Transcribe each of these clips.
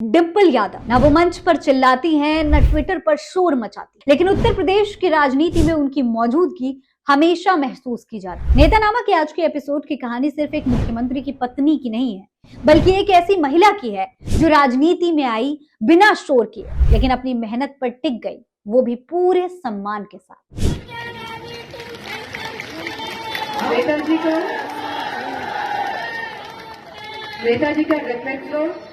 डिंपल यादव ना वो मंच पर चिल्लाती हैं, न ट्विटर पर शोर मचाती, लेकिन उत्तर प्रदेश की राजनीति में उनकी मौजूदगी हमेशा महसूस की जाती। नेता नामा की आज के एपिसोड की कहानी सिर्फ एक मुख्यमंत्री की पत्नी की नहीं है, बल्कि एक ऐसी महिला की है जो राजनीति में आई बिना शोर किए, लेकिन अपनी मेहनत पर टिक गई, वो भी पूरे सम्मान के साथ। नेता जी का रिफ्लेक्स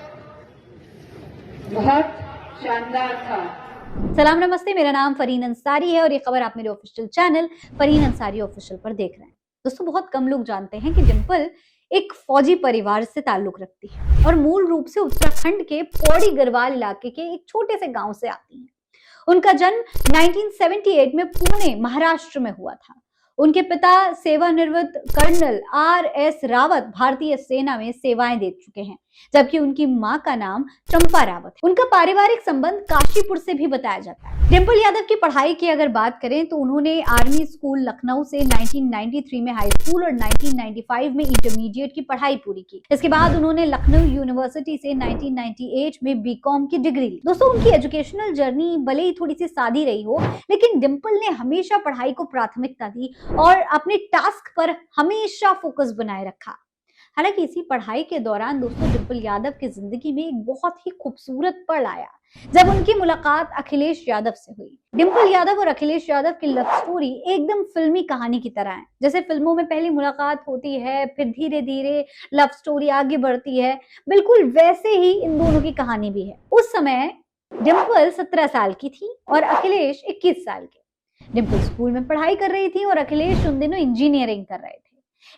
बहुत शानदार था। सलाम नमस्ते, मेरा नाम फरीन अंसारी है और ये खबर आप मेरे official channel Fareen Ansari official पर देख रहे हैं। दोस्तों, बहुत कम लोग जानते हैं कि डिंपल एक फौजी परिवार से ताल्लुक रखती है और मूल रूप से उत्तराखंड के पौड़ी गढ़वाल इलाके के एक छोटे से गांव से आती हैं। उनका जन्म 1978 में पुणे महाराष्ट्र में हुआ था। उनके पिता सेवानिवृत्त कर्नल RS रावत भारतीय सेना में सेवाएं दे चुके हैं, जबकि उनकी मां का नाम चंपा रावत है। उनका पारिवारिक संबंध काशीपुर से भी बताया जाता है। डिंपल यादव की पढ़ाई की अगर बात करें तो उन्होंने आर्मी स्कूल लखनऊ से 1993 में हाई स्कूल और 1995 में इंटरमीडिएट की पढ़ाई पूरी की। इसके बाद उन्होंने लखनऊ यूनिवर्सिटी से 1998 में बीकॉम की डिग्री ली। दोस्तों, उनकी एजुकेशनल जर्नी भले ही थोड़ी सी सादी रही हो, लेकिन डिंपल ने हमेशा पढ़ाई को प्राथमिकता दी और अपने टास्क पर हमेशा फोकस बनाए रखा। हालांकि इसी पढ़ाई के दौरान दोस्तों डिंपल यादव की जिंदगी में एक बहुत ही खूबसूरत पल आया जब उनकी मुलाकात अखिलेश यादव से हुई। डिंपल यादव और अखिलेश यादव की लव स्टोरी एकदम फिल्मी कहानी की तरह है। जैसे फिल्मों में पहली मुलाकात होती है, फिर धीरे धीरे लव स्टोरी आगे बढ़ती है, बिल्कुल वैसे ही इन दोनों की कहानी भी है। उस समय डिंपल 17 साल की थी और अखिलेश 21 साल के। डिंपल स्कूल में पढ़ाई कर रही थी और अखिलेश उन दिनों इंजीनियरिंग कर रहे थे।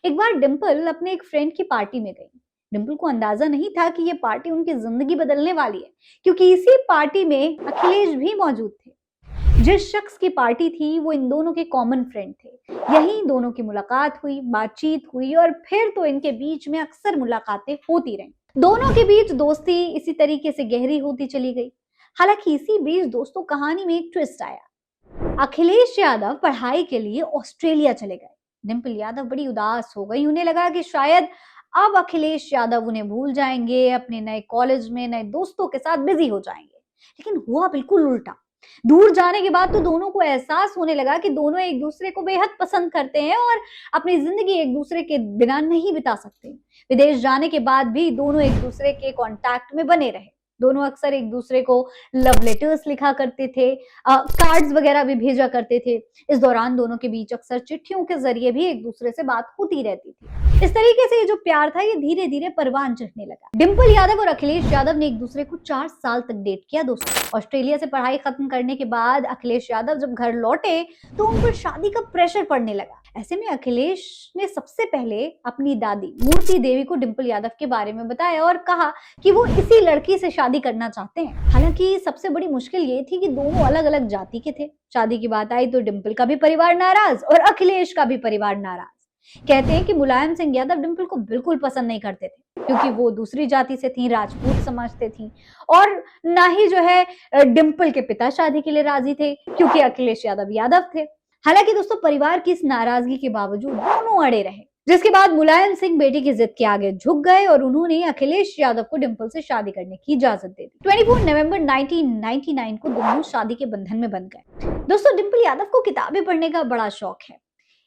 एक बार डिंपल अपने एक फ्रेंड की पार्टी में गई। डिंपल को अंदाजा नहीं था कि ये पार्टी उनकी जिंदगी बदलने वाली है, क्योंकि इसी पार्टी में अखिलेश भी मौजूद थे। जिस शख्स की पार्टी थी वो इन दोनों के कॉमन फ्रेंड थे। यही दोनों की मुलाकात हुई, बातचीत हुई और फिर तो इनके बीच में अक्सर मुलाकातें होती रहीं। दोनों के बीच दोस्ती इसी तरीके से गहरी होती चली गई। हालांकि इसी बीच दोस्तों कहानी में एक ट्विस्ट आया। अखिलेश यादव पढ़ाई के लिए ऑस्ट्रेलिया चले गए। डिंपल यादव बड़ी उदास हो गई। उन्हें लगा कि शायद अब अखिलेश यादव उन्हें भूल जाएंगे, अपने नए कॉलेज में नए दोस्तों के साथ बिजी हो जाएंगे। लेकिन हुआ बिल्कुल उल्टा। दूर जाने के बाद तो दोनों को एहसास होने लगा कि दोनों एक दूसरे को बेहद पसंद करते हैं और अपनी जिंदगी एक दूसरे के बिना नहीं बिता सकते। विदेश जाने के बाद भी दोनों एक दूसरे के कांटेक्ट में बने रहे। दोनों अक्सर एक दूसरे को लव लेटर्स लिखा करते थे, कार्ड्स वगैरह भी भेजा करते थे। इस दौरान दोनों के बीच अक्सर चिट्ठियों के जरिए भी एक दूसरे से बात होती रहती थी। इस तरीके से ये जो प्यार था ये धीरे धीरे परवान चढ़ने लगा। डिंपल यादव और अखिलेश यादव ने एक दूसरे को 4 साल तक डेट किया। दोस्तों, ऑस्ट्रेलिया से पढ़ाई खत्म करने के बाद अखिलेश यादव जब घर लौटे तो उन पर शादी का प्रेशर पड़ने लगा। ऐसे में अखिलेश ने सबसे पहले अपनी दादी मूर्ति देवी को डिंपल यादव के बारे में बताया और कहा कि वो इसी लड़की से शादी करना चाहते हैं। हालांकि सबसे बड़ी मुश्किल ये थी कि दोनों अलग अलग जाति के थे। शादी की बात आई तो डिंपल का भी परिवार नाराज और अखिलेश का भी परिवार नाराज। कहते हैं कि मुलायम सिंह यादव डिंपल को बिल्कुल पसंद नहीं करते थे, क्योंकि वो दूसरी जाति से थी, राजपूत समाज से थी, और ना ही जो है डिंपल के पिता शादी के लिए राजी थे, क्योंकि अखिलेश यादव यादव थे। हालांकि दोस्तों परिवार की इस नाराजगी के बावजूद दोनों अड़े रहे, जिसके बाद मुलायम सिंह बेटी की जिद के आगे झुक गए और उन्होंने अखिलेश यादव को डिंपल से शादी करने की इजाजत दे दी। 24 नवंबर 1999 को दोनों शादी के बंधन में बंध गए। दोस्तों, डिंपल यादव को किताबें पढ़ने का बड़ा शौक है।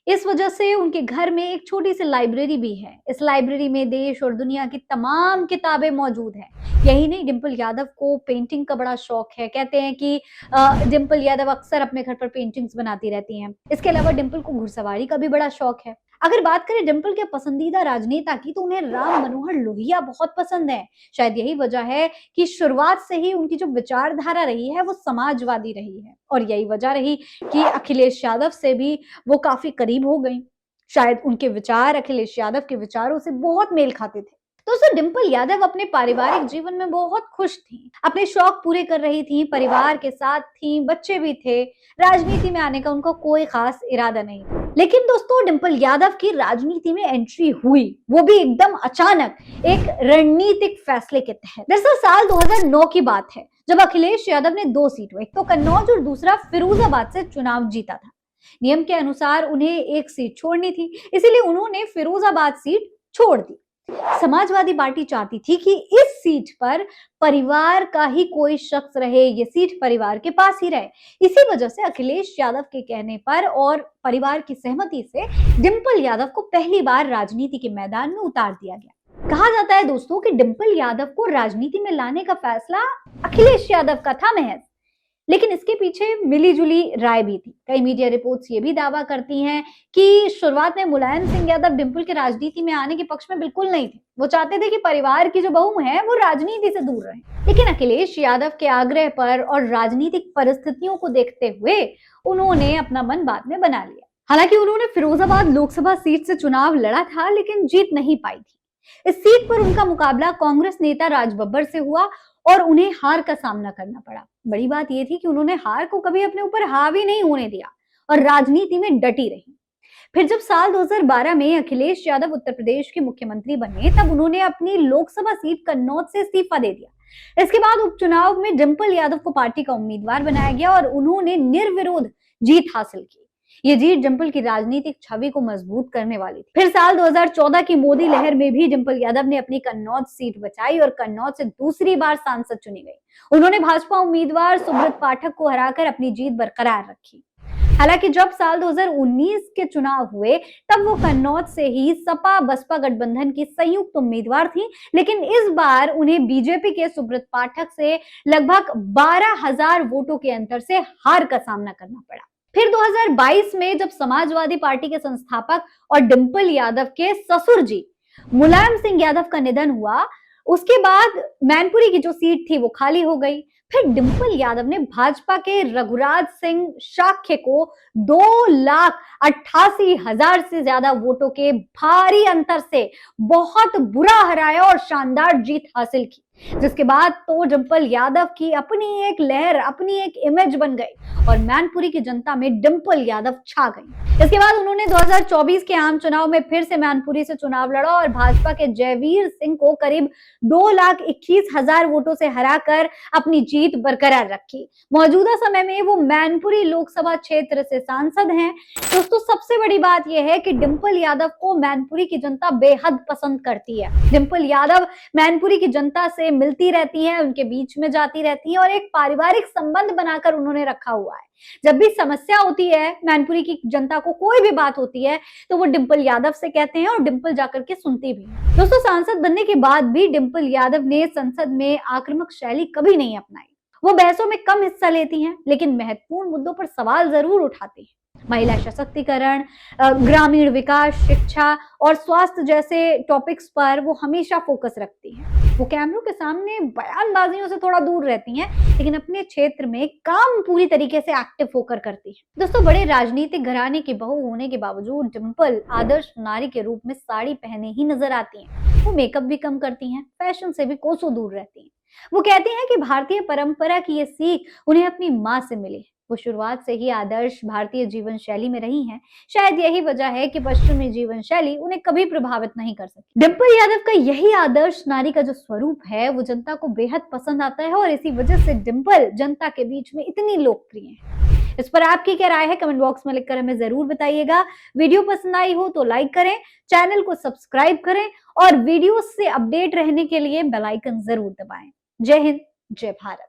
इस वजह से उनके घर में एक छोटी सी लाइब्रेरी भी है। इस लाइब्रेरी में देश और दुनिया की तमाम किताबें मौजूद हैं। यही नहीं, डिंपल यादव को पेंटिंग का बड़ा शौक है। कहते हैं कि डिंपल यादव अक्सर अपने घर पर पेंटिंग्स बनाती रहती हैं। इसके अलावा डिंपल को घुड़सवारी का भी बड़ा शौक है। अगर बात करें डिंपल के पसंदीदा राजनेता की तो उन्हें राम मनोहर लोहिया बहुत पसंद है। शायद यही वजह है कि शुरुआत से ही उनकी जो विचारधारा रही है वो समाजवादी रही है, और यही वजह रही कि अखिलेश यादव से भी वो काफी करीब हो गई। शायद उनके विचार अखिलेश यादव के विचारों से बहुत मेल खाते थे। दोस्तों, डिंपल यादव अपने पारिवारिक जीवन में बहुत खुश थी। अपने शौक पूरे कर रही थी, परिवार के साथ थी, बच्चे भी थे। राजनीति में आने का उनका कोई खास इरादा नहीं था। लेकिन दोस्तों, डिंपल यादव की राजनीति में एंट्री हुई, वो भी एकदम अचानक, एक रणनीतिक फैसले के तहत। दरअसल साल 2009 की बात है, जब अखिलेश यादव ने 2 सीटों, एक तो कन्नौज और दूसरा फिरोजाबाद से चुनाव जीता था। नियम के अनुसार उन्हें एक सीट छोड़नी थी, इसीलिए उन्होंने फिरोजाबाद सीट छोड़ दी। समाजवादी पार्टी चाहती थी कि इस सीट पर परिवार का ही कोई शख्स रहे, ये सीट परिवार के पास ही रहे। इसी वजह से अखिलेश यादव के कहने पर और परिवार की सहमति से डिंपल यादव को पहली बार राजनीति के मैदान में उतार दिया गया। कहा जाता है दोस्तों कि डिंपल यादव को राजनीति में लाने का फैसला अखिलेश यादव का था महज, लेकिन इसके पीछे मिली जुली राय भी थी। कई मीडिया रिपोर्ट्स ये भी दावा करती हैं कि शुरुआत में मुलायम सिंह यादव डिंपल के राजनीति में आने के पक्ष में बिल्कुल नहीं थे। वो चाहते थे कि परिवार की जो बहू है वो राजनीति से दूर रहे। लेकिन अखिलेश यादव के आग्रह पर और राजनीतिक परिस्थितियों को देखते हुए उन्होंने अपना मन बाद में बना लिया। हालांकि उन्होंने फिरोजाबाद लोकसभा सीट से चुनाव लड़ा था, लेकिन जीत नहीं पाई थी। इस सीट पर उनका मुकाबला कांग्रेस नेता राज बब्बर से हुआ और उन्हें हार का सामना करना पड़ा। बड़ी बात यह थी कि उन्होंने हार को कभी अपने ऊपर हावी नहीं होने दिया और राजनीति में डटी रही। फिर जब साल 2012 में अखिलेश यादव उत्तर प्रदेश के मुख्यमंत्री बने, तब उन्होंने अपनी लोकसभा सीट कन्नौज से इस्तीफा दे दिया। इसके बाद उपचुनाव में डिंपल यादव को पार्टी का उम्मीदवार बनाया गया और उन्होंने निर्विरोध जीत हासिल की। ये जीत डिंपल की राजनीतिक छवि को मजबूत करने वाली थी। फिर साल 2014 की मोदी लहर में भी डिंपल यादव ने अपनी कन्नौज सीट बचाई और कन्नौज से दूसरी बार सांसद चुनी गई। उन्होंने भाजपा उम्मीदवार सुब्रत पाठक को हराकर अपनी जीत बरकरार रखी। हालांकि जब साल 2019 के चुनाव हुए, तब वो कन्नौज से ही सपा बसपा गठबंधन की संयुक्त उम्मीदवार थी, लेकिन इस बार उन्हें बीजेपी के सुब्रत पाठक से लगभग 12,000 वोटों के अंतर से हार का सामना करना पड़ा। फिर 2022 में जब समाजवादी पार्टी के संस्थापक और डिंपल यादव के ससुर जी मुलायम सिंह यादव का निधन हुआ, उसके बाद मैनपुरी की जो सीट थी वो खाली हो गई। फिर डिंपल यादव ने भाजपा के रघुराज सिंह शाक्य को 2,88,000 से ज्यादा वोटों के भारी अंतर से बहुत बुरा हराया और शानदार जीत हासिल की, जिसके बाद तो डिंपल यादव की अपनी एक लहर, अपनी एक इमेज बन गई और मैनपुरी की जनता में डिंपल यादव छा गई। इसके बाद उन्होंने 2024 के आम चुनाव में फिर से मैनपुरी से चुनाव लड़ा और भाजपा के जयवीर सिंह को करीब 2,21,000 वोटों से हराकर अपनी जीत बरकरार रखी। मौजूदा समय में वो मैनपुरी लोकसभा क्षेत्र से सांसद हैं। दोस्तों, सबसे बड़ी बात यह है कि डिंपल यादव को मैनपुरी की जनता बेहद पसंद करती है। डिंपल यादव मैनपुरी की जनता से मिलती रहती है, उनके बीच में जाती रहती है और एक पारिवारिक संबंध बनाकर उन्होंने रखा हुआ है। जब भी समस्या होती है, मैनपुरी की जनता को कोई भी बात होती है, तो वो डिंपल यादव से कहते हैं और डिंपल जाकर के सुनती भी है। दोस्तों, सांसद बनने के बाद भी डिंपल यादव ने संसद में आक्रामक शैली कभी नहीं अपनाई। वो बहसों में कम हिस्सा लेती हैं, लेकिन महत्वपूर्ण मुद्दों पर सवाल जरूर उठाती हैं। महिला सशक्तिकरण, ग्रामीण विकास, शिक्षा और स्वास्थ्य जैसे टॉपिक्स पर वो हमेशा फोकस रखती हैं। वो कैमरों के सामने बयानबाजियों से थोड़ा दूर रहती हैं, लेकिन अपने क्षेत्र में काम पूरी तरीके से एक्टिव होकर करती हैं। दोस्तों, बड़े राजनीतिक घराने की बहू होने के बावजूद डिंपल आदर्श नारी के रूप में साड़ी पहने ही नजर आती हैं। वो मेकअप भी कम करती हैं, फैशन से भी कोसों दूर रहती हैं। वो कहती हैं कि भारतीय परंपरा की ये सीख उन्हें अपनी माँ से मिली। वो शुरुआत से ही आदर्श भारतीय जीवन शैली में रही हैं। शायद यही वजह है कि पश्चिमी जीवन शैली उन्हें कभी प्रभावित नहीं कर सकी। डिंपल यादव का यही आदर्श नारी का जो स्वरूप है, वो जनता को बेहद पसंद आता है और इसी वजह से डिंपल जनता के बीच में इतनी लोकप्रिय है। इस पर आपकी क्या राय है, कमेंट बॉक्स में लिखकर हमें जरूर बताइएगा। वीडियो पसंद आई हो तो लाइक करें, चैनल को सब्सक्राइब करें और वीडियो से अपडेट रहने के लिए बेल आइकन जरूर दबाएं। जय हिंद, जय भारत।